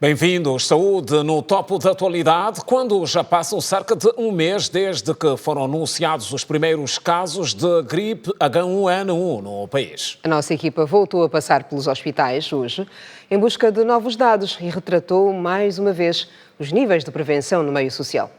Bem-vindos. Saúde no topo da atualidade, quando já passam cerca de um mês desde que foram anunciados os primeiros casos de gripe H1N1 no país. A nossa equipa voltou a passar pelos hospitais hoje em busca de novos dados e retratou mais uma vez os níveis de prevenção no meio social.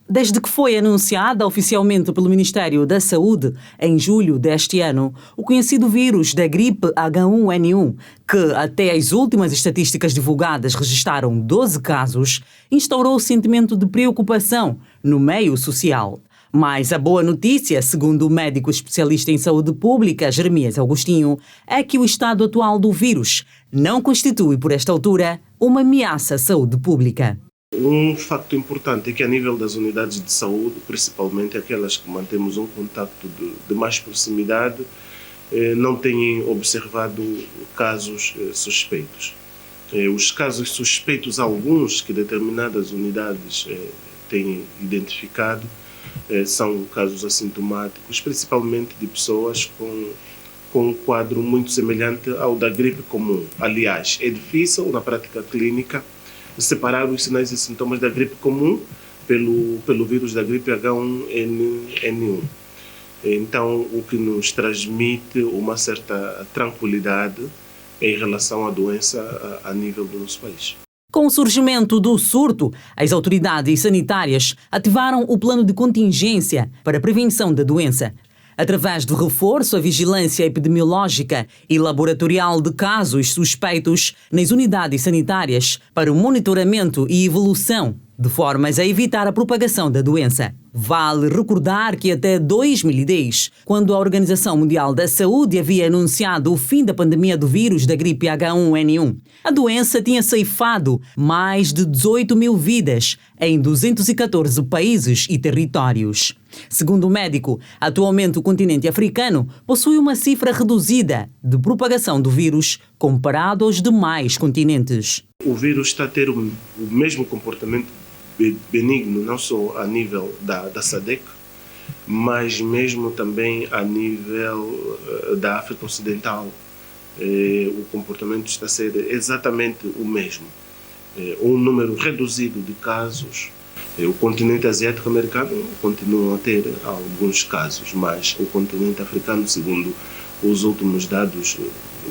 Desde que foi anunciada oficialmente pelo Ministério da Saúde, em julho deste ano, o conhecido vírus da gripe H1N1, que até as últimas estatísticas divulgadas registaram 12 casos, instaurou o sentimento de preocupação no meio social. Mas a boa notícia, segundo o médico especialista em saúde pública, Jeremias Augustinho, é que o estado atual do vírus não constitui, por esta altura, uma ameaça à saúde pública. Um facto importante é que, a nível das unidades de saúde, principalmente aquelas que mantemos um contacto de mais proximidade, não têm observado casos suspeitos. Os casos suspeitos, alguns que determinadas unidades têm identificado, são casos assintomáticos, principalmente de pessoas com um quadro muito semelhante ao da gripe comum. Aliás, é difícil, na prática clínica, separar os sinais e sintomas da gripe comum pelo vírus da gripe H1N1. Então, o que nos transmite uma certa tranquilidade em relação à doença a nível do nosso país. Com o surgimento do surto, as autoridades sanitárias ativaram o plano de contingência para a prevenção da doença, através do reforço à vigilância epidemiológica e laboratorial de casos suspeitos nas unidades sanitárias para o monitoramento e evolução, de formas a evitar a propagação da doença. Vale recordar que até 2010, quando a Organização Mundial da Saúde havia anunciado o fim da pandemia do vírus da gripe H1N1, a doença tinha ceifado mais de 18 mil vidas em 214 países e territórios. Segundo o médico, atualmente o continente africano possui uma cifra reduzida de propagação do vírus comparado aos demais continentes. O vírus está a ter o mesmo comportamento benigno, não só a nível da SADC, mas mesmo também a nível da África Ocidental. O comportamento está a ser exatamente o mesmo. Um número reduzido de casos. O continente asiático americano continua a ter alguns casos, mas o continente africano, segundo os últimos dados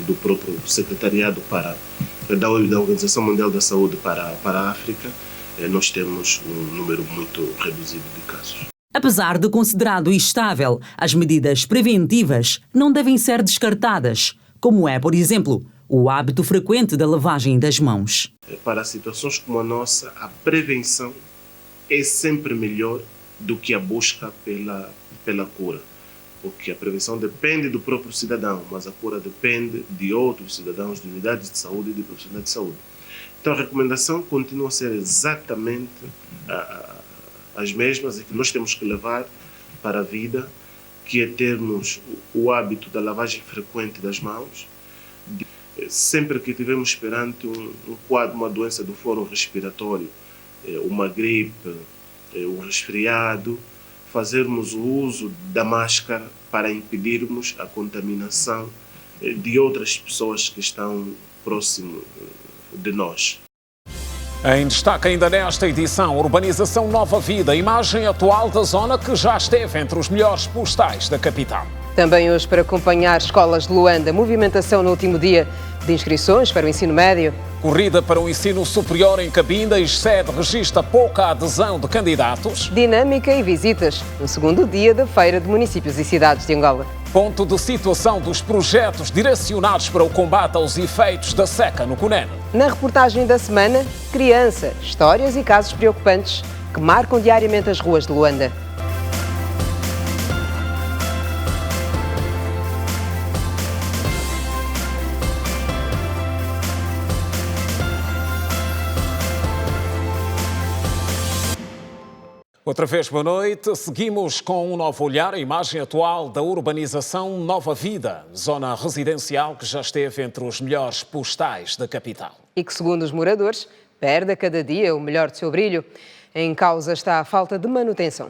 do próprio Secretariado da Organização Mundial da Saúde para a África, nós temos um número muito reduzido de casos. Apesar de considerado estável, as medidas preventivas não devem ser descartadas, como é, por exemplo, o hábito frequente da lavagem das mãos. Para situações como a nossa, a prevenção é sempre melhor do que a busca pela cura, porque a prevenção depende do próprio cidadão, mas a cura depende de outros cidadãos, de unidades de saúde e de profissionais de saúde. Então a recomendação continua a ser exatamente as mesmas, e que nós temos que levar para a vida, que é termos o hábito da lavagem frequente das mãos, sempre que estivermos perante um quadro, uma doença do foro respiratório, uma gripe, um resfriado, fazermos o uso da máscara para impedirmos a contaminação de outras pessoas que estão próximo de nós. Em destaque ainda nesta edição, urbanização Nova Vida, imagem atual da zona que já esteve entre os melhores postais da capital. Também hoje, para acompanhar escolas de Luanda, movimentação no último dia de inscrições para o ensino médio. Corrida para o ensino superior em Cabinda, sede registra pouca adesão de candidatos. Dinâmica e visitas no segundo dia da Feira de Municípios e Cidades de Angola. Ponto de situação dos projetos direcionados para o combate aos efeitos da seca no Cunene. Na reportagem da semana, criança, histórias e casos preocupantes que marcam diariamente as ruas de Luanda. Outra vez, boa noite. Seguimos com um novo olhar, a imagem atual da urbanização Nova Vida, zona residencial que já esteve entre os melhores postais da capital. E que, segundo os moradores, perde a cada dia o melhor de seu brilho. Em causa está a falta de manutenção.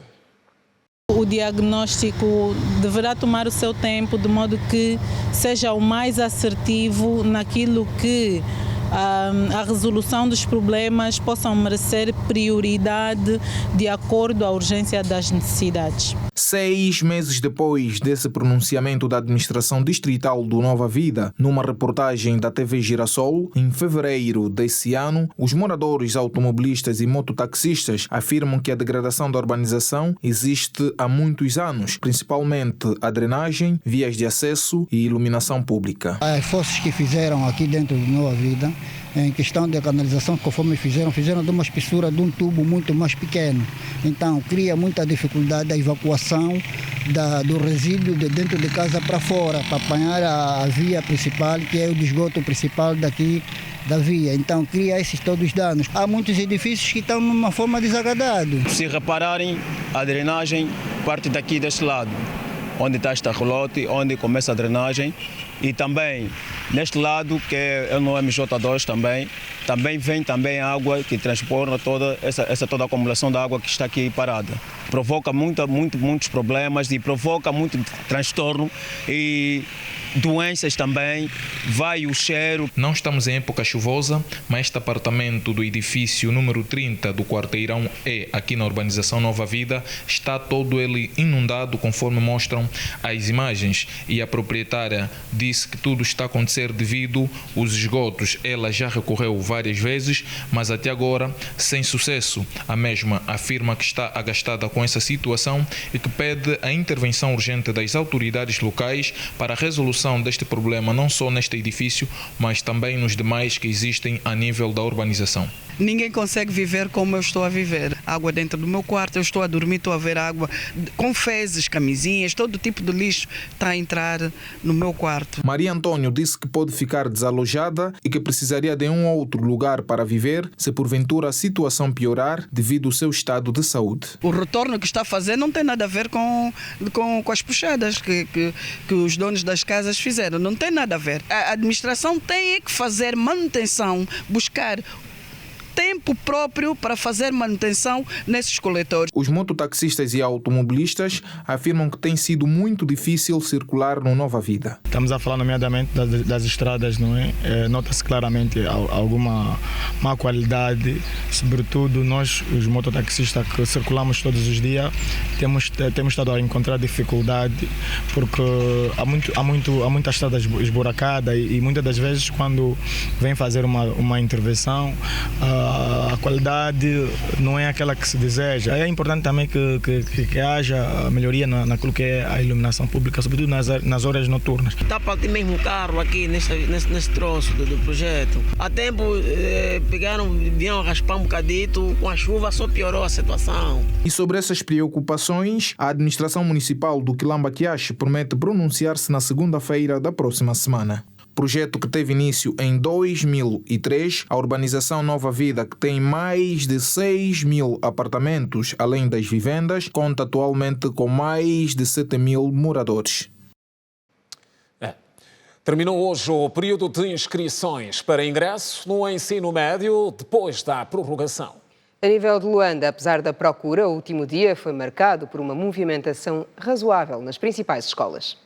O diagnóstico deverá tomar o seu tempo, de modo que seja o mais assertivo naquilo que a resolução dos problemas possam merecer prioridade de acordo à urgência das necessidades. 6 meses depois desse pronunciamento da administração distrital do Nova Vida, numa reportagem da TV Girassol, em fevereiro desse ano, os moradores, automobilistas e mototaxistas afirmam que a degradação da urbanização existe há muitos anos, principalmente a drenagem, vias de acesso e iluminação pública. As forças que fizeram aqui dentro do Nova Vida, em questão de canalização, conforme fizeram de uma espessura de um tubo muito mais pequeno. Então, cria muita dificuldade a evacuação do resíduo de dentro de casa para fora, para apanhar a via principal, que é o esgoto principal daqui da via. Então, cria esses todos os danos. Há muitos edifícios que estão numa forma desagradável. Se repararem, a drenagem parte daqui deste lado, onde está esta relote, onde começa a drenagem, e também neste lado, que é no MJ2 também vem também água que transporta toda toda a acumulação da água que está aqui parada. Provoca muitos problemas e provoca muito transtorno e doenças também, vai o cheiro. Não estamos em época chuvosa, mas este apartamento do edifício número 30 do Quarteirão E, aqui na urbanização Nova Vida, está todo ele inundado, conforme mostram as imagens. E a proprietária disse que tudo está a acontecer devido aos esgotos. Ela já recorreu várias vezes, mas até agora sem sucesso. A mesma afirma que está agastada com essa situação e que pede a intervenção urgente das autoridades locais para a resolução deste problema, não só neste edifício, mas também nos demais que existem a nível da urbanização. Ninguém consegue viver como eu estou a viver. Água dentro do meu quarto, eu estou a dormir, estou a ver água com fezes, camisinhas, todo tipo de lixo está a entrar no meu quarto. Maria Antônio disse que pode ficar desalojada e que precisaria de um outro lugar para viver se porventura a situação piorar devido ao seu estado de saúde. O retorno que está a fazer não tem nada a ver com as puxadas que os donos das casas fizeram, não tem nada a ver. A administração tem que fazer manutenção, buscar tempo próprio para fazer manutenção nesses coletores. Os mototaxistas e automobilistas afirmam que tem sido muito difícil circular no Nova Vida. Estamos a falar nomeadamente das estradas, não é? Nota-se claramente alguma má qualidade, sobretudo nós, os mototaxistas que circulamos todos os dias, temos estado a encontrar dificuldade porque há muita estrada esburacada e muitas das vezes quando vem fazer uma intervenção, a qualidade não é aquela que se deseja. É importante também que haja melhoria naquilo que é a iluminação pública, sobretudo nas horas noturnas. Está para ter mesmo carro aqui nesse troço do projeto. Há tempo vieram raspar um bocadito, com a chuva só piorou a situação. E sobre essas preocupações, a administração municipal do Quilamba Quiache promete pronunciar-se na segunda-feira da próxima semana. Projeto que teve início em 2003, a urbanização Nova Vida, que tem mais de 6.000 apartamentos, além das vivendas, conta atualmente com mais de 7.000 moradores. Terminou hoje o período de inscrições para ingresso no ensino médio depois da prorrogação. A nível de Luanda, apesar da procura, o último dia foi marcado por uma movimentação razoável nas principais escolas.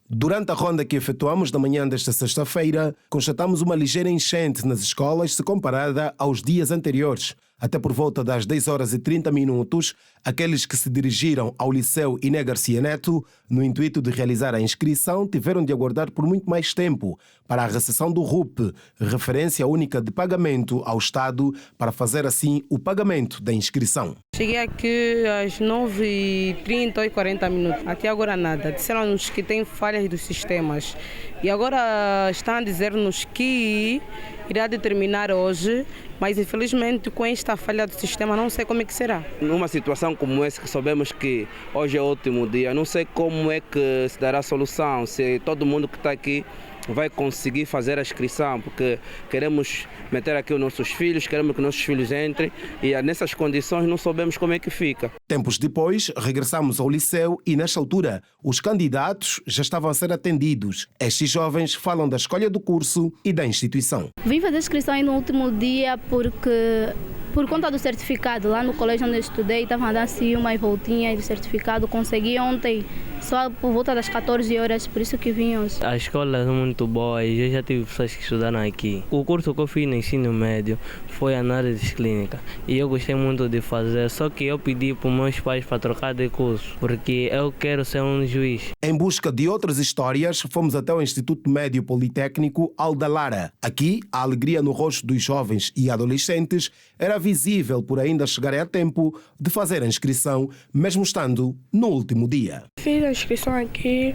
Durante a ronda que efetuamos na manhã desta sexta-feira, constatamos uma ligeira enchente nas escolas se comparada aos dias anteriores. Até por volta das 10h30, aqueles que se dirigiram ao Liceu Iné Garcia Neto, no intuito de realizar a inscrição, tiveram de aguardar por muito mais tempo para a recepção do RUP, referência única de pagamento ao Estado, para fazer assim o pagamento da inscrição. Cheguei aqui às 9h30 ou 40 minutos. Até agora nada. Disseram-nos que tem falhas dos sistemas. E agora estão a dizer-nos que irá determinar hoje, mas infelizmente com esta falha do sistema não sei como é que será. Numa situação como essa que sabemos que hoje é o último dia, não sei como é que se dará a solução, se todo mundo que está aqui vai conseguir fazer a inscrição, porque queremos meter aqui os nossos filhos, queremos que nossos filhos entrem e nessas condições não sabemos como é que fica. Tempos depois, regressamos ao liceu e nesta altura os candidatos já estavam a ser atendidos. Estes jovens falam da escolha do curso e da instituição. Vim fazer a inscrição no último dia porque por conta do certificado, lá no colégio onde eu estudei, estava a dar assim uma voltinha de certificado, consegui ontem só por volta das 14 horas, por isso que vim hoje. As escolas são muito boas, eu já tive pessoas que estudaram aqui. O curso que eu fiz no ensino médio foi análise clínica e eu gostei muito de fazer, só que eu pedi para os meus pais para trocar de curso, porque eu quero ser um juiz. Em busca de outras histórias, fomos até o Instituto Médio Politécnico Alda Lara. Aqui, a alegria no rosto dos jovens e adolescentes era visível por ainda chegarem a tempo de fazer a inscrição, mesmo estando no último dia. Fiz a inscrição aqui,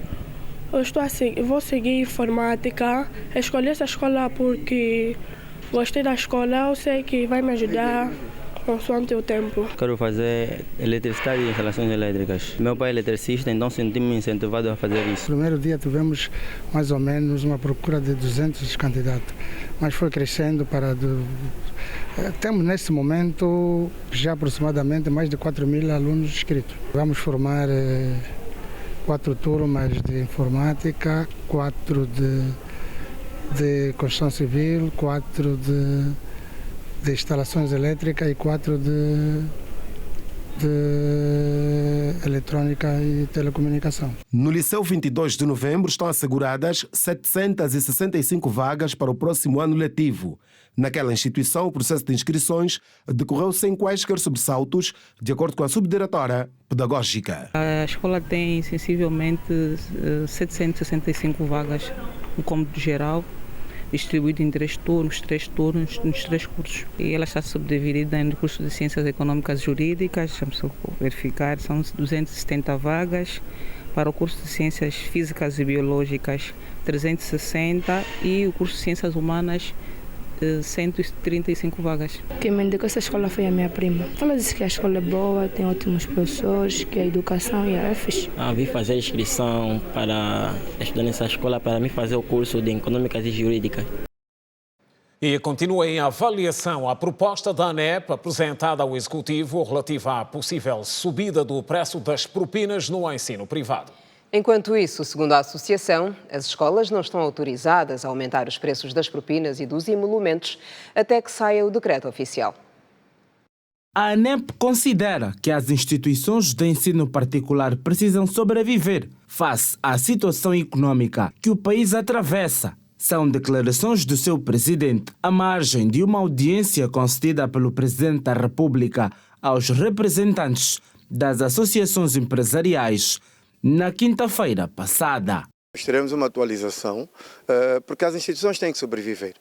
eu vou seguir informática. Escolhi essa escola porque gostei da escola, eu sei que vai me ajudar consoante o tempo. Quero fazer eletricidade e instalações elétricas. Meu pai é eletricista, então senti-me incentivado a fazer isso. No primeiro dia tivemos mais ou menos uma procura de 200 candidatos, mas foi crescendo para... Temos nesse momento já aproximadamente mais de 4.000 alunos inscritos. Vamos formar 4 turmas de informática, 4 de construção civil, 4 de instalações elétricas e 4 de eletrônica e telecomunicação. No Liceu 22 de Novembro estão asseguradas 765 vagas para o próximo ano letivo. Naquela instituição, o processo de inscrições decorreu sem quaisquer sobressaltos, de acordo com a subdiretora pedagógica. A escola tem sensivelmente 765 vagas no cômodo geral, distribuído em 3 turnos nos 3 cursos. E ela está subdividida no curso de Ciências Econômicas e Jurídicas, vamos verificar, são 270 vagas. Para o curso de Ciências Físicas e Biológicas, 360, e o curso de Ciências Humanas, 135 vagas. Quem me indicou essa escola foi a minha prima. Ela disse que a escola é boa, tem ótimos professores, que a educação é fixe. Vim fazer inscrição para estudar nessa escola, para mim fazer o curso de Econômicas e Jurídicas. E continua em avaliação a proposta da ANEP apresentada ao Executivo relativa à possível subida do preço das propinas no ensino privado. Enquanto isso, segundo a associação, as escolas não estão autorizadas a aumentar os preços das propinas e dos emolumentos até que saia o decreto oficial. A ANEP considera que as instituições de ensino particular precisam sobreviver face à situação econômica que o país atravessa. São declarações do seu presidente à margem de uma audiência concedida pelo presidente da República aos representantes das associações empresariais na quinta-feira passada. Nós teremos uma atualização porque as instituições têm que sobreviver.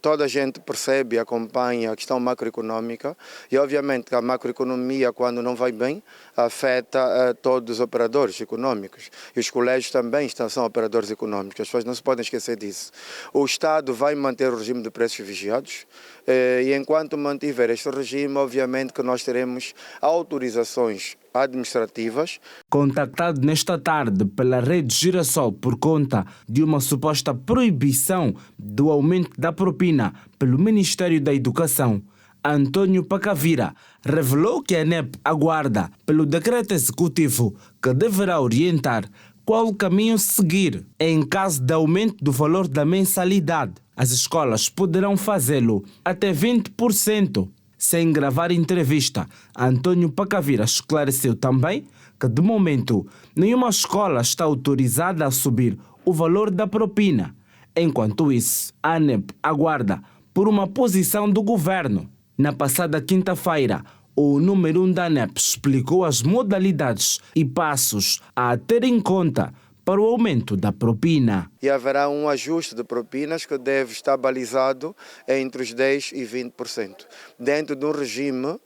Toda a gente percebe e acompanha a questão macroeconômica e obviamente que a macroeconomia, quando não vai bem, afeta todos os operadores econômicos e os colégios também são operadores econômicos, as pessoas não se podem esquecer disso. O Estado vai manter o regime de preços vigiados e enquanto mantiver este regime, obviamente que nós teremos autorizações administrativas. Contactado nesta tarde pela Rede Girassol por conta de uma suposta proibição do aumento da propina pelo Ministério da Educação, Antônio Pacavira revelou que a ANEP aguarda pelo decreto executivo que deverá orientar qual o caminho seguir em caso de aumento do valor da mensalidade. As escolas poderão fazê-lo até 20%. Sem gravar entrevista, Antônio Pacavira esclareceu também que, de momento, nenhuma escola está autorizada a subir o valor da propina. Enquanto isso, a ANEP aguarda por uma posição do governo. Na passada quinta-feira, o número 1 da ANEP explicou as modalidades e passos a ter em conta para o aumento da propina. E haverá um ajuste de propinas que deve estar balizado entre os 10% e 20%, dentro de um regime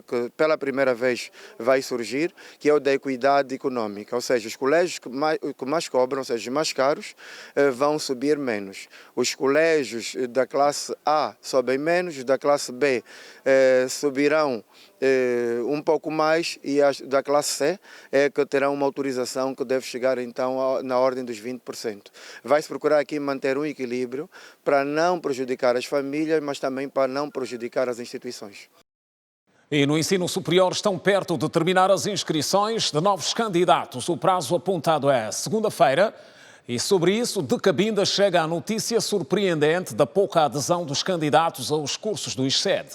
que pela primeira vez vai surgir, que é o da equidade econômica, ou seja, os colégios que mais cobram, ou seja, os mais caros, vão subir menos. Os colégios da classe A sobem menos, os da classe B subirão um pouco mais e as da classe C é que terão uma autorização que deve chegar então na ordem dos 20%. Vai-se procurar aqui manter um equilíbrio para não prejudicar as famílias, mas também para não prejudicar as instituições. E no ensino superior estão perto de terminar as inscrições de novos candidatos. O prazo apontado é segunda-feira. E sobre isso, de Cabinda chega a notícia surpreendente da pouca adesão dos candidatos aos cursos do ISCED.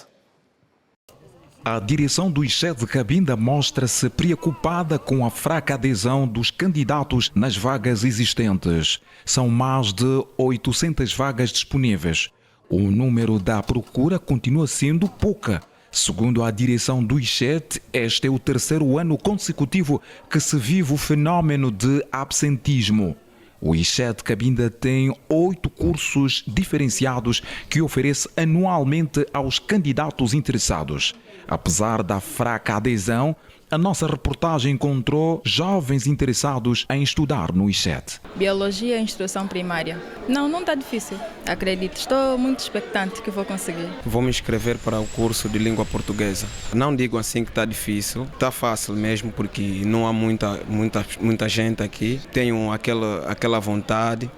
A direção do ICHET de Cabinda mostra-se preocupada com a fraca adesão dos candidatos nas vagas existentes. São mais de 800 vagas disponíveis. O número da procura continua sendo pouca. Segundo a direção do ICHET, este é o terceiro ano consecutivo que se vive o fenômeno de absentismo. O ICHET Cabinda tem 8 cursos diferenciados que oferece anualmente aos candidatos interessados. Apesar da fraca adesão, a nossa reportagem encontrou jovens interessados em estudar no ICHET. Biologia e instrução primária. Não está difícil, acredito. Estou muito expectante que vou conseguir. Vou me inscrever para o curso de língua portuguesa. Não digo assim que está difícil, está fácil mesmo porque não há muita gente aqui. Tenho aquela vontade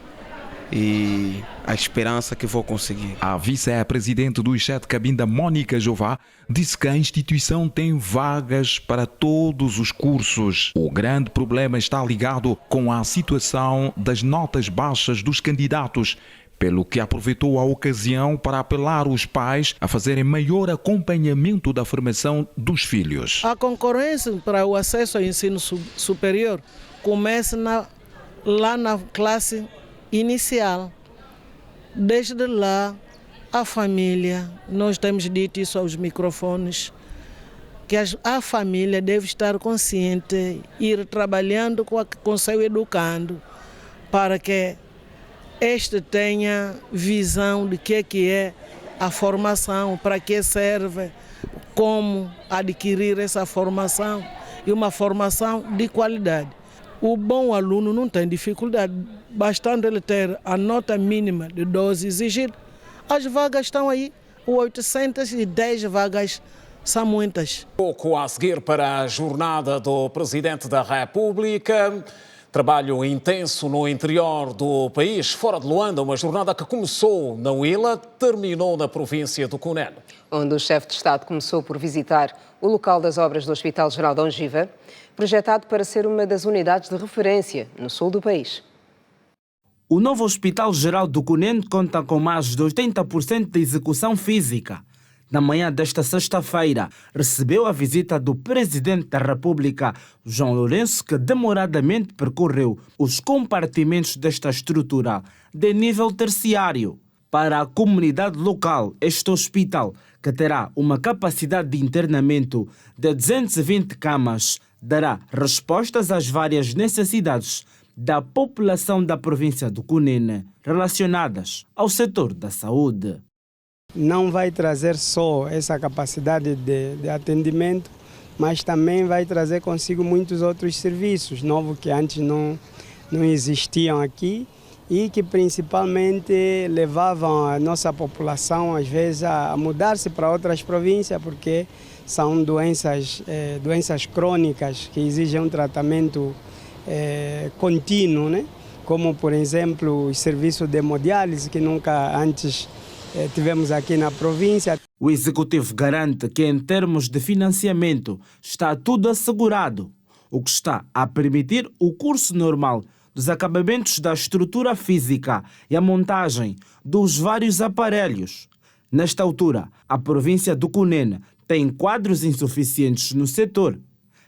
e a esperança que vou conseguir. A vice-presidente do ICHET Cabinda, Mônica Jová, disse que a instituição tem vagas para todos os cursos. O grande problema está ligado com a situação das notas baixas dos candidatos, pelo que aproveitou a ocasião para apelar aos pais a fazerem maior acompanhamento da formação dos filhos. A concorrência para o acesso ao ensino superior começa lá na classe inicial. Desde lá, a família, nós temos dito isso aos microfones, que a família deve estar consciente, ir trabalhando com seu educando, para que este tenha visão de que é a formação, para que serve, como adquirir essa formação e uma formação de qualidade. O bom aluno não tem dificuldade, bastando ele ter a nota mínima de 12 exigida. As vagas estão aí, 810 vagas são muitas. Pouco a seguir para a jornada do Presidente da República. Trabalho intenso no interior do país, fora de Luanda, uma jornada que começou na Huila, terminou na província do Cunene. Onde o chefe de Estado começou por visitar o local das obras do Hospital Geral de Ongiva, projetado para ser uma das unidades de referência no sul do país. O novo Hospital Geral do Cunene conta com mais de 80% de execução física. Na manhã desta sexta-feira, recebeu a visita do Presidente da República, João Lourenço, que demoradamente percorreu os compartimentos desta estrutura de nível terciário. Para a comunidade local, este hospital, que terá uma capacidade de internamento de 220 camas, dará respostas às várias necessidades da população da província do Cunene relacionadas ao setor da saúde. Não vai trazer só essa capacidade de atendimento, mas também vai trazer consigo muitos outros serviços novos que antes não existiam aqui e que principalmente levavam a nossa população às vezes a mudar-se para outras províncias porque são doenças crônicas que exigem um tratamento contínuo, né? Como por exemplo o serviço de hemodiálise que nunca antes tivemos aqui na província. O Executivo garante que, em termos de financiamento, está tudo assegurado, o que está a permitir o curso normal dos acabamentos da estrutura física e a montagem dos vários aparelhos. Nesta altura, a província do Cunene tem quadros insuficientes no setor,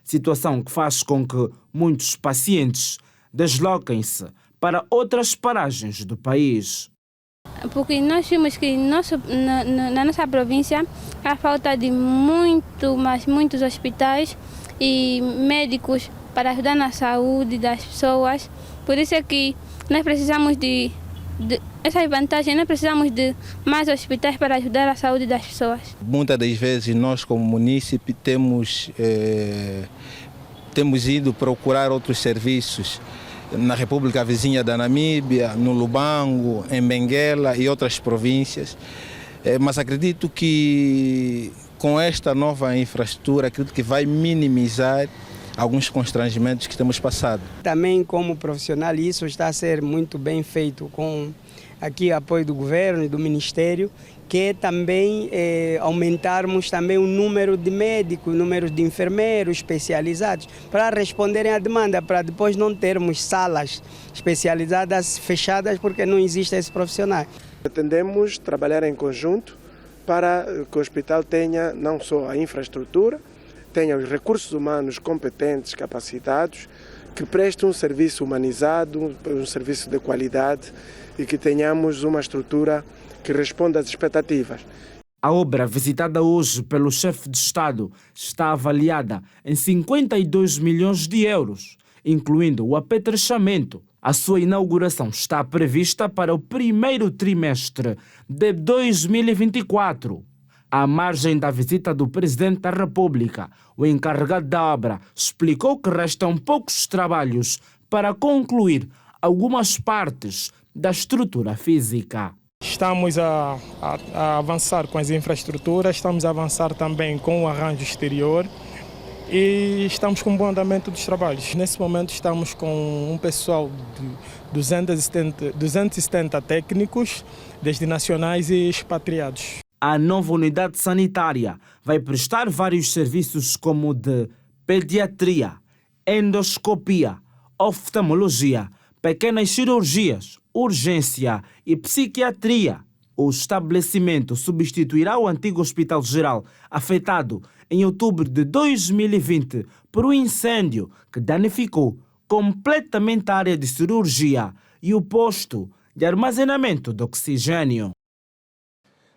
situação que faz com que muitos pacientes desloquem-se para outras paragens do país. Porque nós vimos que na nossa província há falta de muitos hospitais e médicos para ajudar na saúde das pessoas. Por isso é que nós precisamos de essas vantagens, nós precisamos de mais hospitais para ajudar a saúde das pessoas. Muitas das vezes nós como munícipe temos ido procurar outros serviços na República Vizinha da Namíbia, no Lubango, em Benguela e outras províncias. Mas acredito que com esta nova infraestrutura, acredito que vai minimizar alguns constrangimentos que temos passado. Também como profissional isso está a ser muito bem feito com aqui apoio do governo e do Ministério, que é também aumentarmos também o número de médicos, o número de enfermeiros especializados para responderem à demanda, para depois não termos salas especializadas fechadas porque não existe esse profissional. Pretendemos trabalhar em conjunto para que o hospital tenha não só a infraestrutura, tenha os recursos humanos competentes, capacitados, que prestem um serviço humanizado, um serviço de qualidade e que tenhamos uma estrutura que responda às expectativas. A obra visitada hoje pelo chefe de Estado está avaliada em 52 milhões de euros, incluindo o apetrechamento. A sua inauguração está prevista para o primeiro trimestre de 2024. À margem da visita do Presidente da República, o encarregado da obra explicou que restam poucos trabalhos para concluir algumas partes da estrutura física. Estamos a avançar com as infraestruturas, estamos a avançar também com o arranjo exterior e estamos com um bom andamento dos trabalhos. Nesse momento estamos com um pessoal de 270 técnicos, desde nacionais e expatriados. A nova unidade sanitária vai prestar vários serviços como de pediatria, endoscopia, oftalmologia, pequenas cirurgias, urgência e psiquiatria. O estabelecimento substituirá o antigo Hospital Geral, afetado em outubro de 2020 por um incêndio que danificou completamente a área de cirurgia e o posto de armazenamento de oxigênio.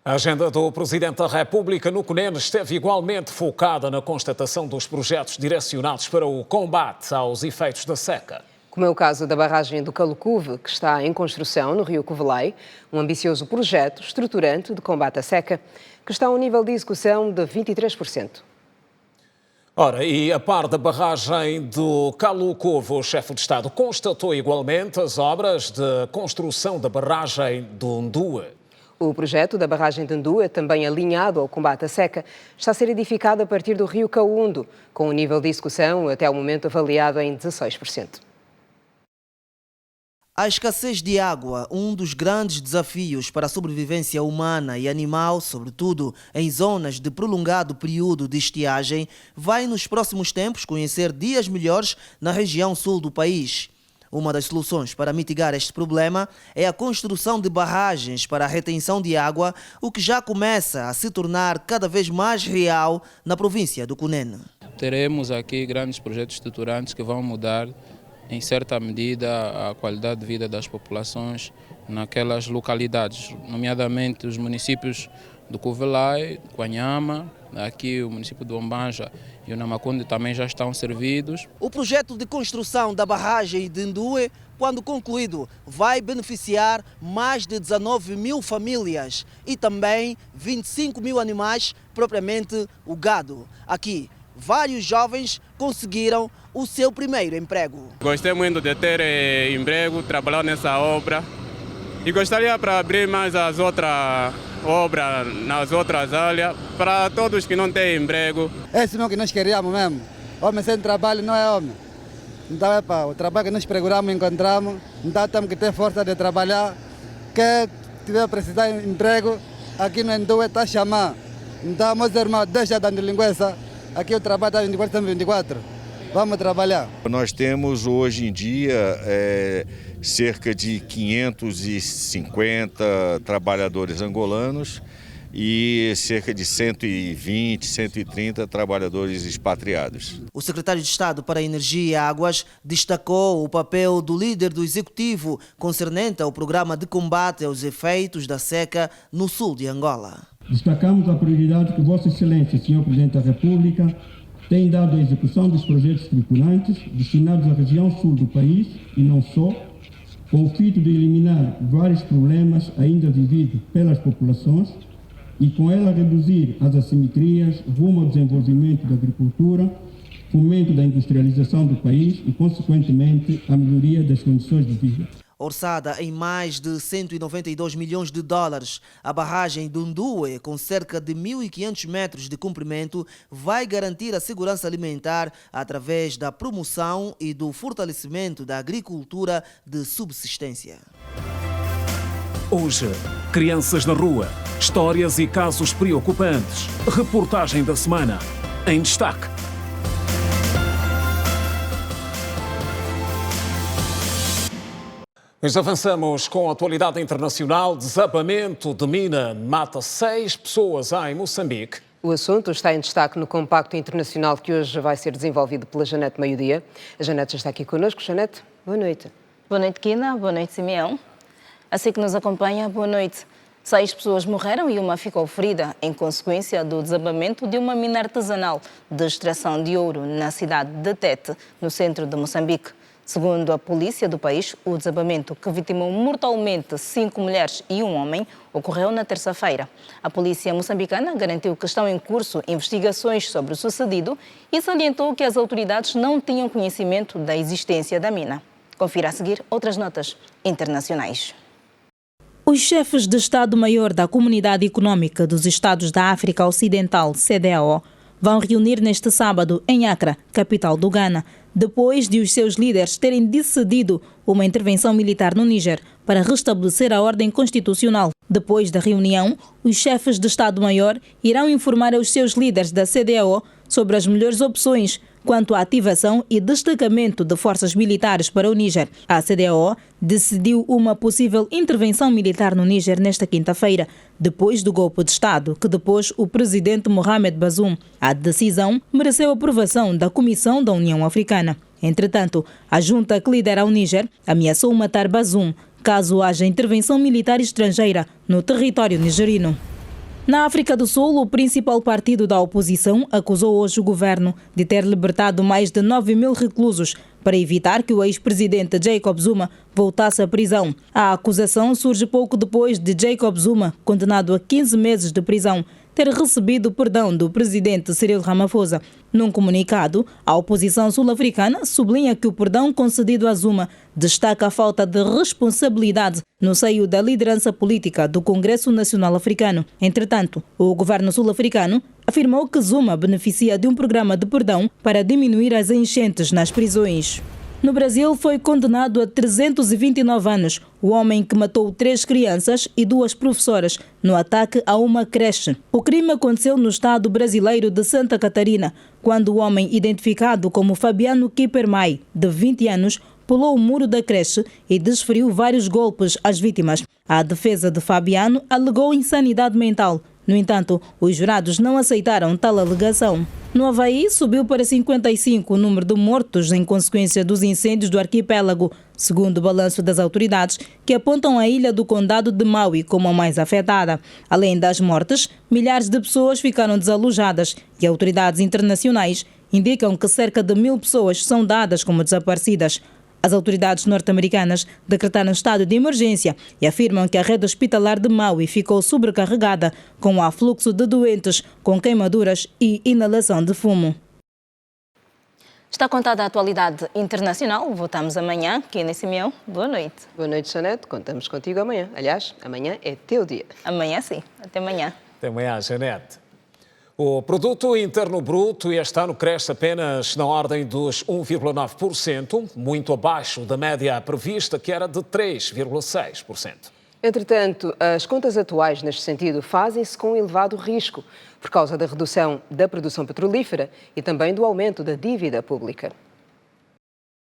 A agenda do Presidente da República no CUNEN esteve igualmente focada na constatação dos projetos direcionados para o combate aos efeitos da seca. Como é o caso da barragem do Calucuve, que está em construção no Rio Covelei, um ambicioso projeto estruturante de combate à seca, que está a um nível de execução de 23%. Ora, e a par da barragem do Calucuve, o chefe de Estado constatou igualmente as obras de construção da barragem do Ndue. O projeto da barragem de Ndue, também alinhado ao combate à seca, está a ser edificado a partir do rio Caundo, com um nível de execução até o momento avaliado em 16%. A escassez de água, um dos grandes desafios para a sobrevivência humana e animal, sobretudo em zonas de prolongado período de estiagem, vai nos próximos tempos conhecer dias melhores na região sul do país. Uma das soluções para mitigar este problema é a construção de barragens para a retenção de água, o que já começa a se tornar cada vez mais real na província do Cunene. Teremos aqui grandes projetos estruturantes que vão mudar, em certa medida, a qualidade de vida das populações naquelas localidades, nomeadamente os municípios do Covelei, Quanhama, aqui o município de Ombanja e o Namaconde também já estão servidos. O projeto de construção da barragem de Ndue, quando concluído, vai beneficiar mais de 19 mil famílias e também 25 mil animais, propriamente o gado. Aqui, vários jovens conseguiram o seu primeiro emprego. Gostei muito de ter emprego, trabalhar nessa obra e gostaria para abrir mais as outras obras nas outras áreas para todos que não têm emprego. Esse não que nós queríamos mesmo. Homem sem trabalho não é homem. Então, o trabalho que nós procuramos, encontramos. Então, temos que ter força de trabalhar. Quem tiver precisar de emprego, aqui no Ndue está a chamar. Então, meus irmãos, deixa de linguiça. Aqui o trabalho está 24/24. Vamos trabalhar. Nós temos hoje em dia cerca de 550 trabalhadores angolanos e cerca de 120, 130 trabalhadores expatriados. O secretário de Estado para a Energia e Águas destacou o papel do líder do Executivo concernente ao programa de combate aos efeitos da seca no sul de Angola. Destacamos a prioridade que Vossa Excelência, Sr. Presidente da República, tem dado à execução dos projetos estruturantes destinados à região sul do país e não só, com o fito de eliminar vários problemas ainda vividos pelas populações e com ela reduzir as assimetrias rumo ao desenvolvimento da agricultura, fomento da industrialização do país e, consequentemente, a melhoria das condições de vida. Orçada em mais de 192 milhões de dólares, a barragem do Ndue, com cerca de 1.500 metros de comprimento, vai garantir a segurança alimentar através da promoção e do fortalecimento da agricultura de subsistência. Hoje, crianças na rua, histórias e casos preocupantes. Reportagem da semana, em destaque. Mas avançamos com a atualidade internacional. Desabamento de mina mata 6 pessoas em Moçambique. O assunto está em destaque no compacto internacional que hoje vai ser desenvolvido pela Janete Meio-Dia. A Janete já está aqui connosco. Janete, boa noite. Boa noite, Kina. Boa noite, Simeão. Assim que nos acompanha, boa noite. 6 pessoas morreram e uma ficou ferida em consequência do desabamento de uma mina artesanal de extração de ouro na cidade de Tete, no centro de Moçambique. Segundo a polícia do país, o desabamento, que vitimou mortalmente 5 mulheres e um homem, ocorreu na terça-feira. A polícia moçambicana garantiu que estão em curso investigações sobre o sucedido e salientou que as autoridades não tinham conhecimento da existência da mina. Confira a seguir outras notas internacionais. Os chefes de Estado-Maior da Comunidade Econômica dos Estados da África Ocidental, CEDEAO, vão reunir neste sábado em Accra, capital do Ghana, depois de os seus líderes terem decidido uma intervenção militar no Níger para restabelecer a ordem constitucional. Depois da reunião, os chefes de Estado-Maior irão informar aos seus líderes da CEDEAO sobre as melhores opções quanto à ativação e destacamento de forças militares para o Níger. A CEDEAO decidiu uma possível intervenção militar no Níger nesta quinta-feira, depois do golpe de Estado que depôs o presidente Mohamed Bazoum. A decisão mereceu a aprovação da Comissão da União Africana. Entretanto, a junta que lidera o Níger ameaçou matar Bazoum caso haja intervenção militar estrangeira no território nigerino. Na África do Sul, o principal partido da oposição acusou hoje o governo de ter libertado mais de 9.000 reclusos para evitar que o ex-presidente Jacob Zuma voltasse à prisão. A acusação surge pouco depois de Jacob Zuma, condenado a 15 meses de prisão, ter recebido o perdão do presidente Cyril Ramaphosa. Num comunicado, a oposição sul-africana sublinha que o perdão concedido a Zuma destaca a falta de responsabilidade no seio da liderança política do Congresso Nacional Africano. Entretanto, o governo sul-africano afirmou que Zuma beneficia de um programa de perdão para diminuir as enchentes nas prisões. No Brasil, foi condenado a 329 anos o homem que matou 3 crianças e 2 professoras no ataque a uma creche. O crime aconteceu no estado brasileiro de Santa Catarina, quando o homem identificado como Fabiano Kipermay, de 20 anos, pulou o muro da creche e desferiu vários golpes às vítimas. A defesa de Fabiano alegou insanidade mental. No entanto, os jurados não aceitaram tal alegação. No Havaí, subiu para 55 o número de mortos em consequência dos incêndios do arquipélago, segundo o balanço das autoridades, que apontam a ilha do condado de Maui como a mais afetada. Além das mortes, milhares de pessoas ficaram desalojadas e autoridades internacionais indicam que cerca de 1.000 pessoas são dadas como desaparecidas. As autoridades norte-americanas decretaram estado de emergência e afirmam que a rede hospitalar de Maui ficou sobrecarregada com o afluxo de doentes com queimaduras e inalação de fumo. Está contada a atualidade internacional. Voltamos amanhã. Kina Simeão, boa noite. Boa noite, Janete. Contamos contigo amanhã. Aliás, amanhã é teu dia. Amanhã sim. Até amanhã. Até amanhã, Janete. O produto interno bruto este ano cresce apenas na ordem dos 1,9%, muito abaixo da média prevista, que era de 3,6%. Entretanto, as contas atuais neste sentido fazem-se com elevado risco, por causa da redução da produção petrolífera e também do aumento da dívida pública.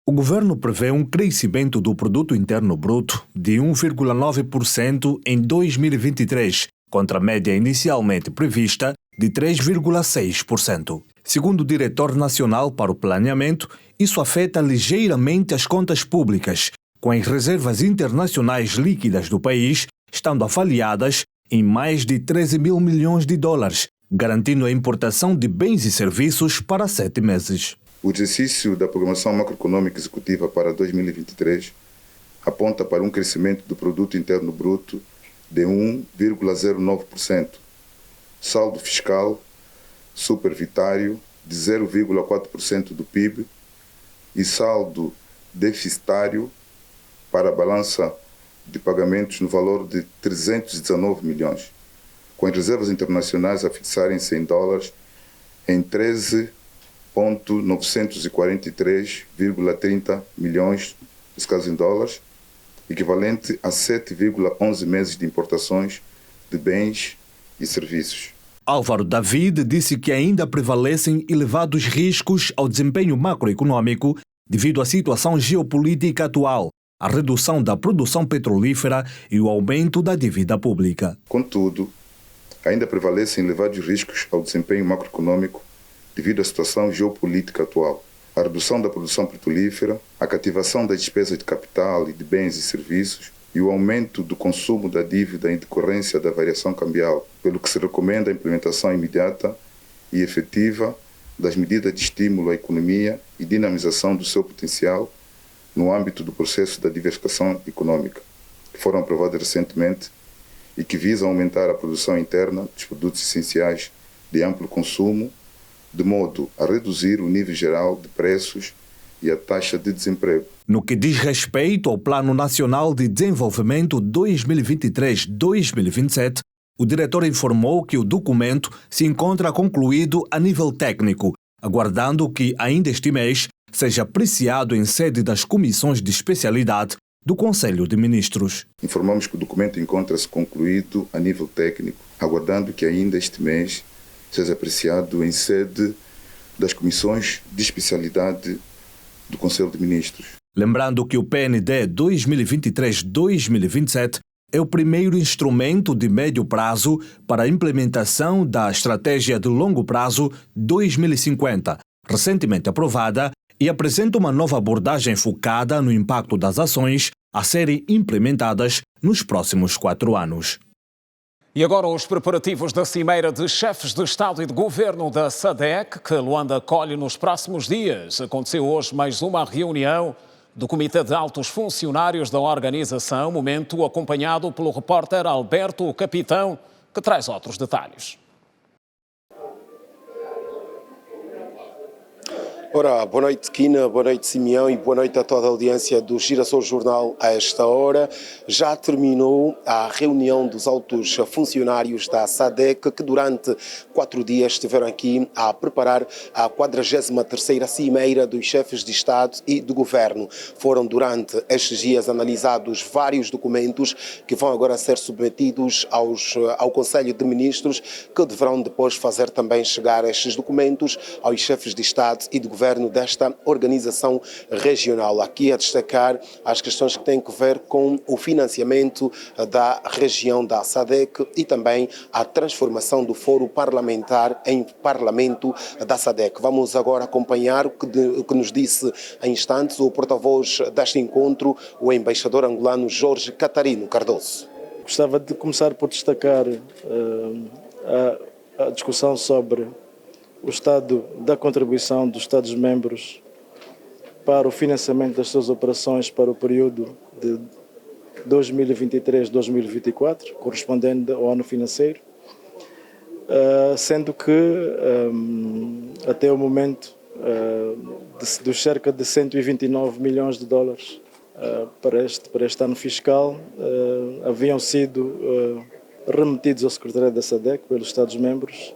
O governo prevê um crescimento do produto interno bruto de 1,9% em 2023, contra a média inicialmente prevista de 3,6%. Segundo o diretor nacional para o planeamento, isso afeta ligeiramente as contas públicas, com as reservas internacionais líquidas do país estando avaliadas em mais de 13 mil milhões de dólares, garantindo a importação de bens e serviços para 7 meses. O exercício da Programação Macroeconômica Executiva para 2023 aponta para um crescimento do produto interno bruto de 1,09%, saldo fiscal supervitário de 0,4% do PIB e saldo deficitário para a balança de pagamentos no valor de 319 milhões, com as reservas internacionais a fixarem-se em dólares em 13.943,30 milhões, nesse caso em dólares, equivalente a 7,11 meses de importações de bens e serviços. Álvaro David disse que ainda prevalecem elevados riscos ao desempenho macroeconômico devido à situação geopolítica atual, a redução da produção petrolífera e o aumento da dívida pública. Contudo, ainda prevalecem elevados riscos ao desempenho macroeconômico devido à situação geopolítica atual. A redução da produção petrolífera, a cativação das despesas de capital e de bens e serviços e o aumento do consumo da dívida em decorrência da variação cambial, pelo que se recomenda a implementação imediata e efetiva das medidas de estímulo à economia e dinamização do seu potencial no âmbito do processo da diversificação econômica, que foram aprovadas recentemente e que visam aumentar a produção interna dos produtos essenciais de amplo consumo, de modo a reduzir o nível geral de preços e a taxa de desemprego. No que diz respeito ao Plano Nacional de Desenvolvimento 2023-2027, o diretor informou que o documento se encontra concluído a nível técnico, aguardando que ainda este mês seja apreciado em sede das comissões de especialidade do Conselho de Ministros. Informamos que o documento encontra-se concluído a nível técnico, aguardando que ainda este mês seja apreciado em sede das comissões de especialidade do Conselho de Ministros. Lembrando que o PND 2023-2027 é o primeiro instrumento de médio prazo para a implementação da Estratégia de Longo Prazo 2050, recentemente aprovada, e apresenta uma nova abordagem focada no impacto das ações a serem implementadas nos próximos 4 anos. E agora os preparativos da Cimeira de Chefes de Estado e de Governo da SADC, que Luanda acolhe nos próximos dias. Aconteceu hoje mais uma reunião do Comitê de Altos Funcionários da organização, momento acompanhado pelo repórter Alberto Capitão, que traz outros detalhes. Ora, boa noite Quina, boa noite Simeão e boa noite a toda a audiência do Girassol Jornal a esta hora. Já terminou a reunião dos altos funcionários da SADC que durante 4 dias estiveram aqui a preparar a 43ª Cimeira dos Chefes de Estado e de Governo. Foram durante estes dias analisados vários documentos que vão agora ser submetidos ao Conselho de Ministros, que deverão depois fazer também chegar estes documentos aos chefes de Estado e de Governo desta organização regional. Aqui a destacar as questões que têm a ver com o financiamento da região da SADC e também a transformação do foro parlamentar em parlamento da SADC. Vamos agora acompanhar o que nos disse em instantes o porta-voz deste encontro, o embaixador angolano Jorge Catarino Cardoso. Gostava de começar por destacar a discussão sobre o estado da contribuição dos Estados-membros para o financiamento das suas operações para o período de 2023-2024, correspondente ao ano financeiro, sendo que até o momento dos cerca de 129 milhões de dólares para este ano fiscal haviam sido remetidos ao Secretariado da SADC pelos Estados-membros,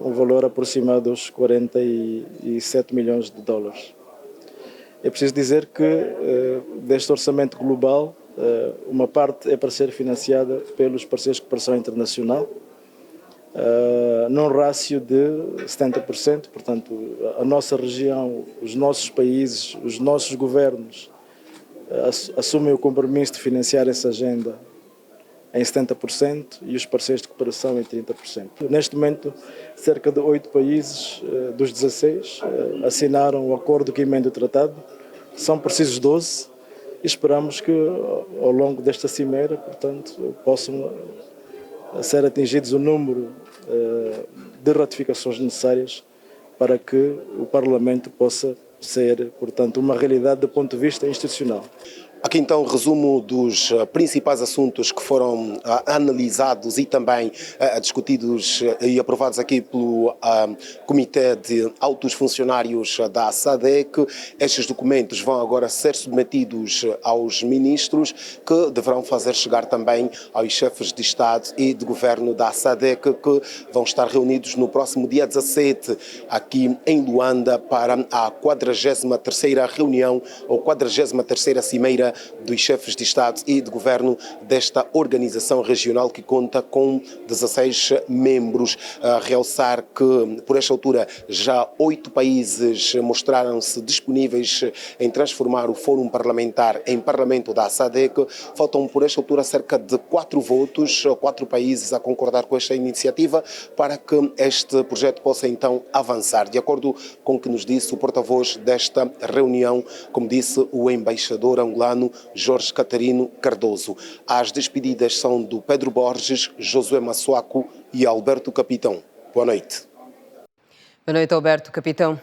um valor aproximado aos 47 milhões de dólares. É preciso dizer que deste orçamento global, uma parte é para ser financiada pelos parceiros de cooperação internacional, num rácio de 70%, portanto, a nossa região, os nossos países, os nossos governos assumem o compromisso de financiar essa agenda em 70% e os parceiros de cooperação em 30%. Neste momento, cerca de 8 países dos 16 assinaram o acordo que emenda o tratado. São precisos 12 e esperamos que ao longo desta cimeira, portanto, possam ser atingidos o número de ratificações necessárias para que o Parlamento possa ser, portanto, uma realidade do ponto de vista institucional. Aqui então o resumo dos principais assuntos que foram analisados e também discutidos e aprovados aqui pelo Comitê de Altos Funcionários da SADC. Estes documentos vão agora ser submetidos aos ministros, que deverão fazer chegar também aos chefes de Estado e de Governo da SADC, que vão estar reunidos no próximo dia 17 aqui em Luanda para a 43ª reunião ou 43ª Cimeira Cimeira dos chefes de Estado e de Governo desta organização regional que conta com 16 membros. A realçar que, por esta altura, já 8 países mostraram-se disponíveis em transformar o Fórum Parlamentar em Parlamento da SADC. Faltam, por esta altura, cerca de 4 votos, 4 países a concordar com esta iniciativa para que este projeto possa então avançar. De acordo com o que nos disse o porta-voz desta reunião, como disse o embaixador angolano Jorge Catarino Cardoso, as despedidas são do Pedro Borges, Josué Massuaco e Alberto Capitão. Boa noite. Boa noite, Alberto Capitão.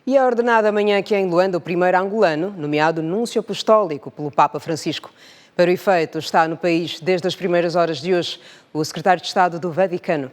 E é ordenado amanhã aqui em Luanda o primeiro angolano nomeado núncio apostólico pelo Papa Francisco. Para o efeito, está no país desde as primeiras horas de hoje o secretário de Estado do Vaticano.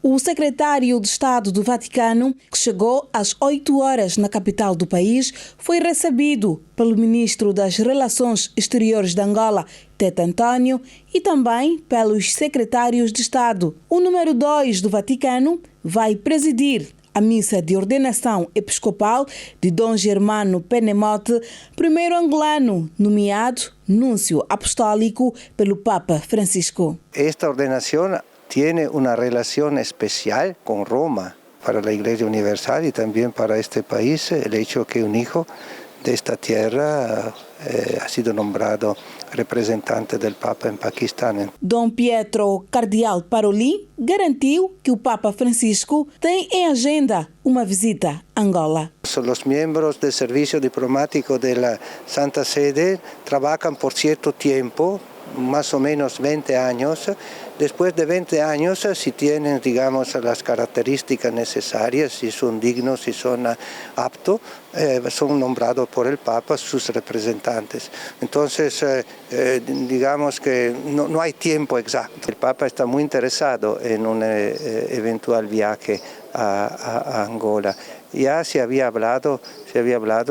O secretário de Estado do Vaticano, que chegou às 8 horas na capital do país, foi recebido pelo ministro das Relações Exteriores de Angola, Tete António, e também pelos secretários de Estado. O número 2 do Vaticano vai presidir a missa de ordenação episcopal de Dom Germano Penemote, primeiro angolano nomeado núncio apostólico pelo Papa Francisco. Esta ordenação tiene una relación especial con Roma para la Iglesia Universal y también para este país. El hecho que un hijo de esta tierra ha sido nombrado representante del Papa en Pakistán. Dom Pietro Cardeal Parolin garantiu que o Papa Francisco tem em agenda uma visita a Angola. Los miembros del servicio diplomático de la Santa Sede trabajan por cierto tiempo, más o menos 20 años. Después de 20 años, si tienen, digamos, las características necesarias, si son dignos, si son aptos, son nombrados por el Papa sus representantes. Entonces, digamos que no hay tiempo exacto. El Papa está muy interesado en un eventual viaje a Angola. Ya se había hablado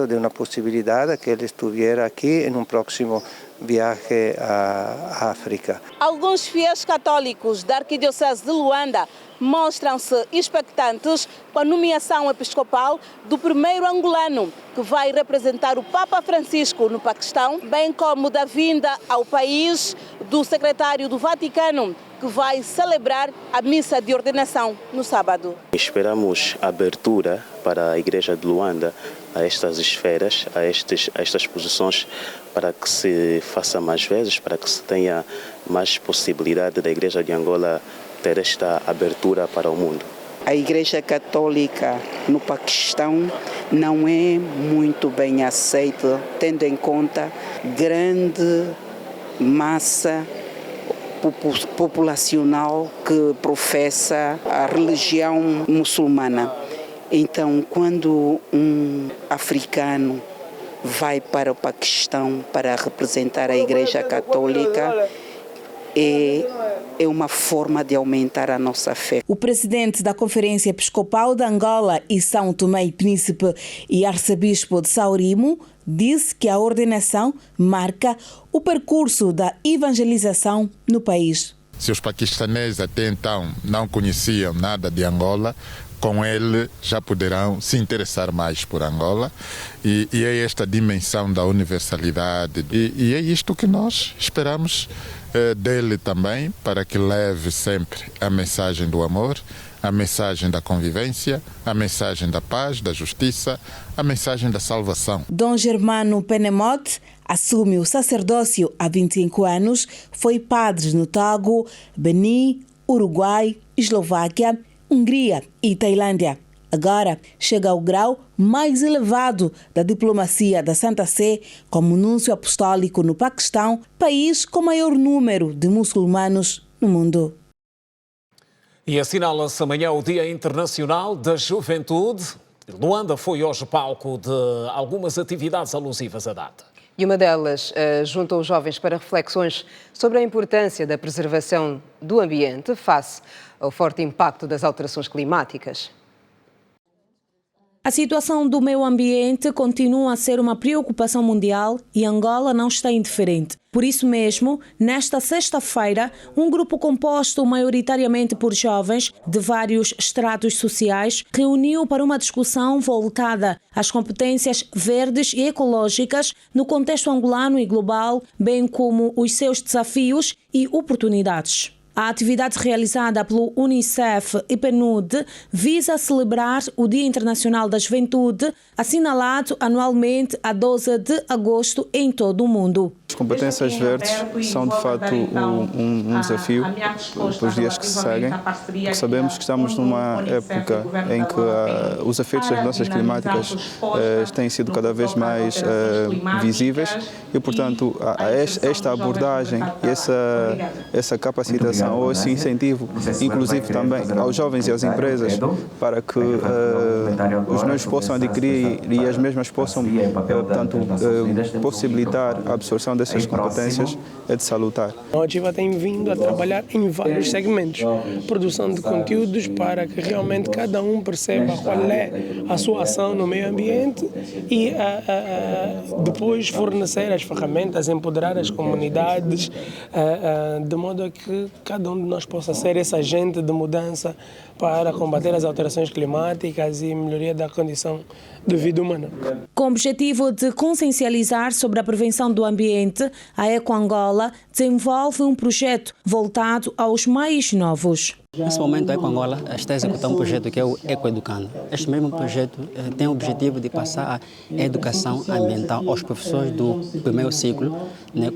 de una posibilidad que él estuviera aquí en un próximo viaje a África. Alguns fiéis católicos da Arquidiocese de Luanda mostram-se expectantes com a nomeação episcopal do primeiro angolano que vai representar o Papa Francisco no Paquistão, bem como da vinda ao país do secretário do Vaticano, que vai celebrar a missa de ordenação no sábado. Esperamos abertura para a Igreja de Luanda a estas esferas, a estas posições, para que se faça mais vezes, para que se tenha mais possibilidade da Igreja de Angola ter esta abertura para o mundo. A Igreja Católica no Paquistão não é muito bem aceita, tendo em conta grande massa populacional que professa a religião muçulmana. Então, quando um africano vai para o Paquistão para representar a Igreja Católica, é uma forma de aumentar a nossa fé. O presidente da Conferência Episcopal de Angola e São Tomé e Príncipe e arcebispo de Saurimo disse que a ordenação marca o percurso da evangelização no país. Se os paquistaneses até então não conheciam nada de Angola, com ele já poderão se interessar mais por Angola e é esta dimensão da universalidade e é isto que nós esperamos dele também, para que leve sempre a mensagem do amor, a mensagem da convivência, a mensagem da paz, da justiça, a mensagem da salvação. Dom Germano Penemote assume o sacerdócio há 25 anos, foi padre no Togo, Benin, Uruguai, Eslováquia, Hungria e Tailândia. Agora chega ao grau mais elevado da diplomacia da Santa Sé como núncio apostólico no Paquistão, país com maior número de muçulmanos no mundo. E assinala-se amanhã o Dia Internacional da Juventude. Luanda foi hoje palco de algumas atividades alusivas à data. E uma delas junta os jovens para reflexões sobre a importância da preservação do ambiente face ao forte impacto das alterações climáticas. A situação do meio ambiente continua a ser uma preocupação mundial e Angola não está indiferente. Por isso mesmo, nesta sexta-feira, um grupo composto maioritariamente por jovens de vários estratos sociais reuniu para uma discussão voltada às competências verdes e ecológicas no contexto angolano e global, bem como os seus desafios e oportunidades. A atividade realizada pelo Unicef e PNUD visa celebrar o Dia Internacional da Juventude, assinalado anualmente a 12 de agosto em todo o mundo. As competências verdes são, de fato, um desafio para os dias que se seguem, porque sabemos que estamos numa época em que os efeitos das mudanças climáticas têm sido cada vez mais visíveis e, portanto, esta abordagem, essa capacitação ou esse incentivo, inclusive também aos jovens e às empresas, para que os meios possam adquirir e as mesmas possam, portanto, possibilitar a absorção dessas competências, é de salutar. A Ativa tem vindo a trabalhar em vários segmentos, produção de conteúdos para que realmente cada um perceba qual é a sua ação no meio ambiente e depois fornecer as ferramentas, empoderar as comunidades, de modo a que cada um de nós possa ser esse agente de mudança para combater as alterações climáticas e melhoria da condição de vida humana. Com o objetivo de consciencializar sobre a prevenção do ambiente, a Eco Angola desenvolve um projeto voltado aos mais novos. Nesse momento, a Eco Angola está executando um projeto que é o Ecoeducando. Este mesmo projeto tem o objetivo de passar a educação ambiental aos professores do primeiro ciclo,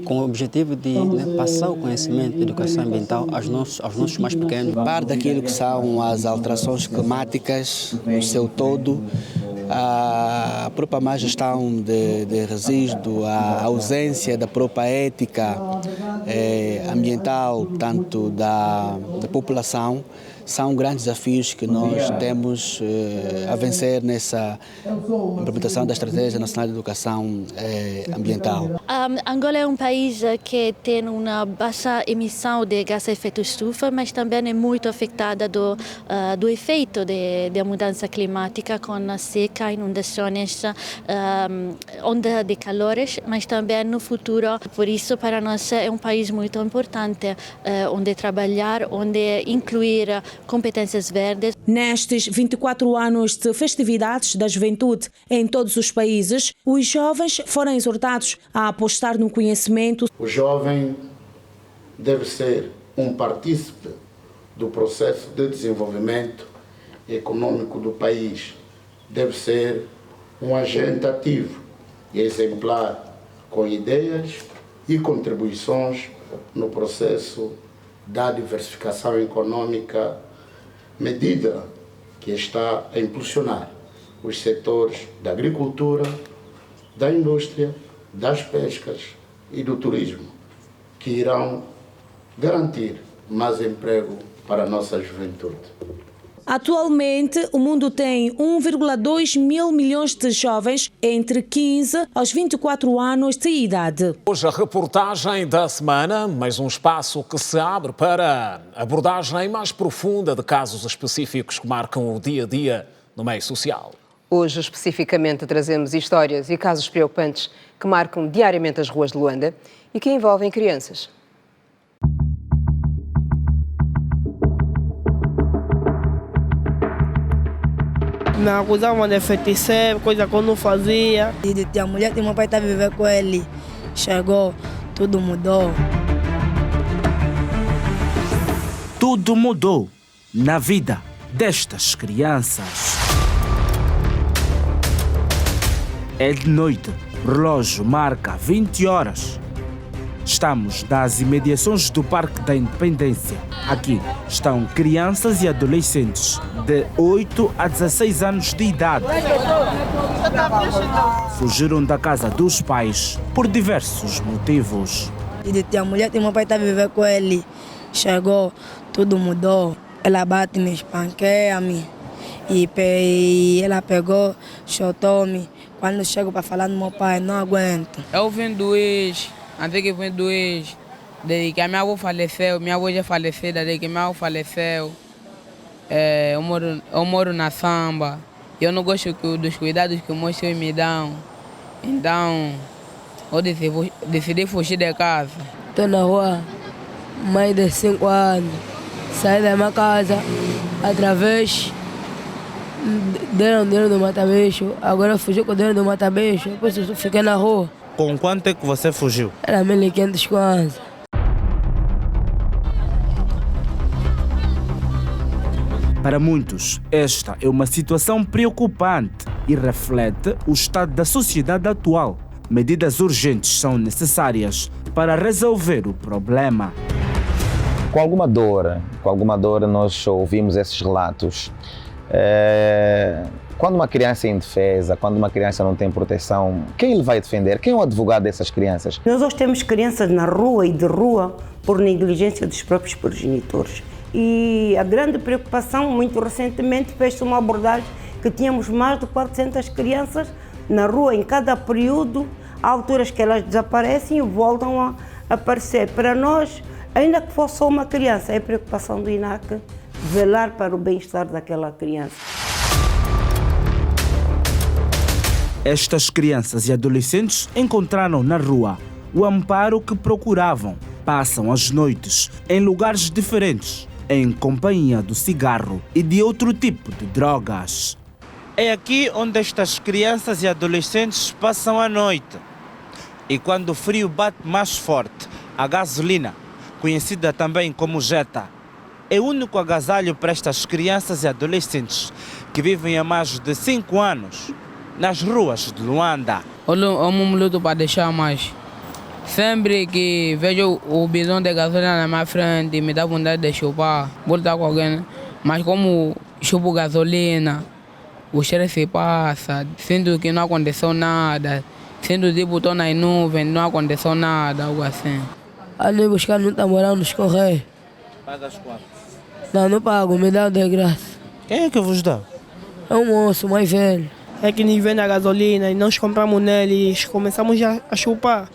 com o objetivo de passar o conhecimento de educação ambiental aos nossos mais pequenos. Parte daquilo que são as alterações climáticas no seu todo, a própria má gestão de resíduos, a ausência da própria ética ambiental, tanto da população, são grandes desafios que nós temos a vencer nessa implementação da Estratégia Nacional de Educação Ambiental. Angola é um país que tem uma baixa emissão de gás de efeito estufa, mas também é muito afetada do efeito da mudança climática, com a seca, inundações, onda de calores, mas também no futuro. Por isso, para nós é um país muito importante, onde trabalhar, onde incluir competências verdes. Nestes 24 anos de festividades da juventude em todos os países, os jovens foram exortados a apostar no conhecimento. O jovem deve ser um partícipe do processo de desenvolvimento econômico do país. Deve ser um agente ativo e exemplar, com ideias e contribuições no processo da diversificação econômica, medida que está a impulsionar os setores da agricultura, da indústria, das pescas e do turismo, que irão garantir mais emprego para a nossa juventude. Atualmente, o mundo tem 1,2 mil milhões de jovens entre 15 aos 24 anos de idade. Hoje a reportagem da semana, mais um espaço que se abre para abordagem mais profunda de casos específicos que marcam o dia-a-dia no meio social. Hoje, especificamente, trazemos histórias e casos preocupantes que marcam diariamente as ruas de Luanda e que envolvem crianças. Me acusavam de feiticeiro, coisa que eu não fazia. E a mulher de meu pai está a viver com ele. Chegou, tudo mudou. Tudo mudou na vida destas crianças. É de noite, o relógio marca 20 horas. Estamos nas imediações do Parque da Independência. Aqui estão crianças e adolescentes de 8 a 16 anos de idade. Fugiram da casa dos pais por diversos motivos. E a mulher de meu pai está a viver com ele. Chegou, tudo mudou. Ela bate-me, espanqueia-me. E ela pegou, chutou-me. Quando chego para falar do meu pai, não aguento. Eu vim do ex. Antes que vim do ex, desde que a minha avó faleceu, minha avó já faleceu, desde que minha avó faleceu, eu moro na Samba. Eu não gosto dos cuidados que meus filhos me dão. Então, eu decidi fugir de casa. Estou na rua há mais de 5 anos. Saí da minha casa através deram dinheiro do mata-bicho. Agora eu fugi com o dinheiro do mata-bicho. Depois eu fiquei na rua. Com quanto é que você fugiu? Era 1.500 kwanza. Para muitos, esta é uma situação preocupante e reflete o estado da sociedade atual. Medidas urgentes são necessárias para resolver o problema. Com alguma dor nós ouvimos esses relatos. Quando uma criança é indefesa, quando uma criança não tem proteção, quem ele vai defender? Quem é o advogado dessas crianças? Nós hoje temos crianças na rua e de rua por negligência dos próprios progenitores. E a grande preocupação, muito recentemente, fez-se uma abordagem que tínhamos mais de 400 crianças na rua em cada período. Há alturas que elas desaparecem e voltam a aparecer. Para nós, ainda que fosse só uma criança, é preocupação do INAC velar para o bem-estar daquela criança. Estas crianças e adolescentes encontraram na rua o amparo que procuravam. Passam as noites em lugares diferentes, em companhia do cigarro e de outro tipo de drogas. É aqui onde estas crianças e adolescentes passam a noite. E quando o frio bate mais forte, a gasolina, conhecida também como jeta, é o único agasalho para estas crianças e adolescentes que vivem há mais de 5 anos nas ruas de Luanda. Eu me luto para deixar mais. Sempre que vejo o bidão de gasolina na minha frente, me dá vontade de chupar, voltar com alguém. Mas como chupo gasolina, o cheiro se passa, sinto que não aconteceu nada. Sinto tipo estou nas nuvens, não aconteceu nada, algo assim. Ali buscar não está morando nos Correios. Pagas quanto? Não pago, me dá de graça. Quem é que vos dá? É um moço mais velho. É que nos vende a gasolina e nós compramos nele e começamos a chupar.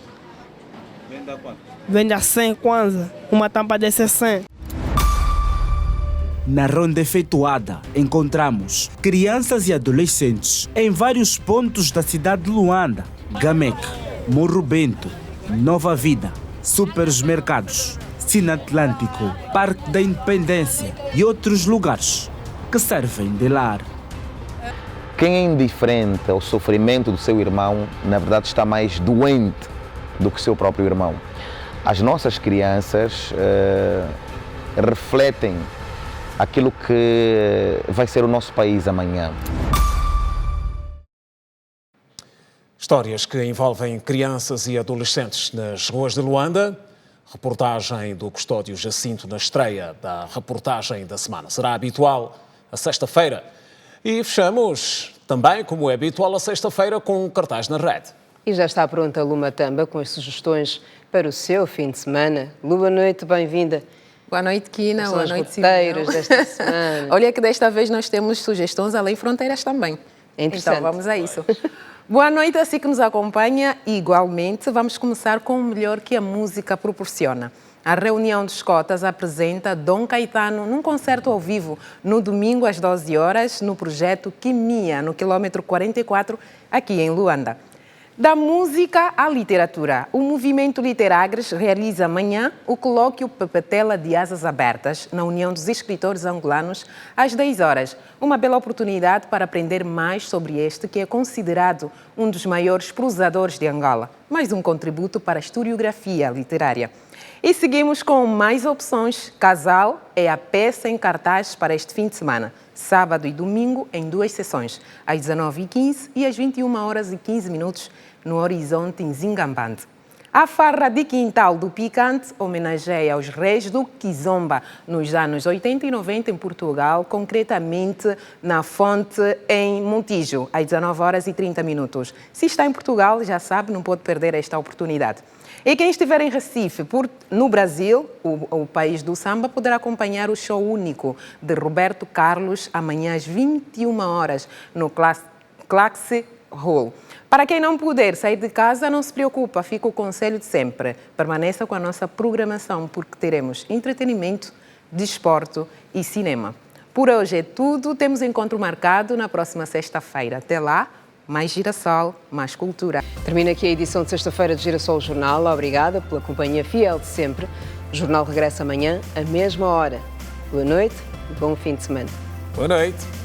Vende a quanto? Vende a 100 kwanza, uma tampa de 60. Na ronda efetuada, encontramos crianças e adolescentes em vários pontos da cidade de Luanda, Gamec, Morro Bento, Nova Vida, supermercados, Cine Atlântico, Parque da Independência e outros lugares que servem de lar. Quem é indiferente ao sofrimento do seu irmão, na verdade está mais doente do que o seu próprio irmão. As nossas crianças refletem aquilo que vai ser o nosso país amanhã. Histórias que envolvem crianças e adolescentes nas ruas de Luanda. Reportagem do Custódio Jacinto na estreia da reportagem da semana. Será habitual a sexta-feira. E fechamos também, como é habitual, a sexta-feira com um cartaz na rede. E já está pronta a Luma Tamba com as sugestões para o seu fim de semana. Lu, boa noite, bem-vinda. Boa noite, Kina. Boa noite, roteiros desta semana. Olha que desta vez nós temos sugestões além fronteiras também. Interessante. Então vamos a isso. Boa noite a si que nos acompanha. Igualmente, vamos começar com o melhor que a música proporciona. A reunião dos cotas apresenta Dom Caetano num concerto ao vivo no domingo às 12 horas no projeto Quimia, no quilômetro 44, aqui em Luanda. Da música à literatura, o Movimento Literagres realiza amanhã o colóquio Papatela de Asas Abertas na União dos Escritores Angolanos às 10 horas. Uma bela oportunidade para aprender mais sobre este que é considerado um dos maiores prosadores de Angola. Mais um contributo para a historiografia literária. E seguimos com mais opções. Casal é a peça em cartaz para este fim de semana. Sábado e domingo em 2 sessões, às 19h15 e às 21h15 no Horizonte, em Zingambante. A farra de quintal do Picante homenageia os reis do Kizomba nos anos 80 e 90 em Portugal, concretamente na Fonte em Montijo, às 19h30. Se está em Portugal, já sabe, não pode perder esta oportunidade. E quem estiver em Recife, no Brasil, o país do samba, poderá acompanhar o show único de Roberto Carlos amanhã às 21h no Claxe Hall. Para quem não puder sair de casa, não se preocupa, fica o conselho de sempre. Permaneça com a nossa programação, porque teremos entretenimento, desporto e cinema. Por hoje é tudo. Temos encontro marcado na próxima sexta-feira. Até lá, mais Girassol, mais cultura. Termina aqui a edição de sexta-feira de Girassol Jornal. Obrigada pela companhia fiel de sempre. O jornal regressa amanhã, à mesma hora. Boa noite e bom fim de semana. Boa noite.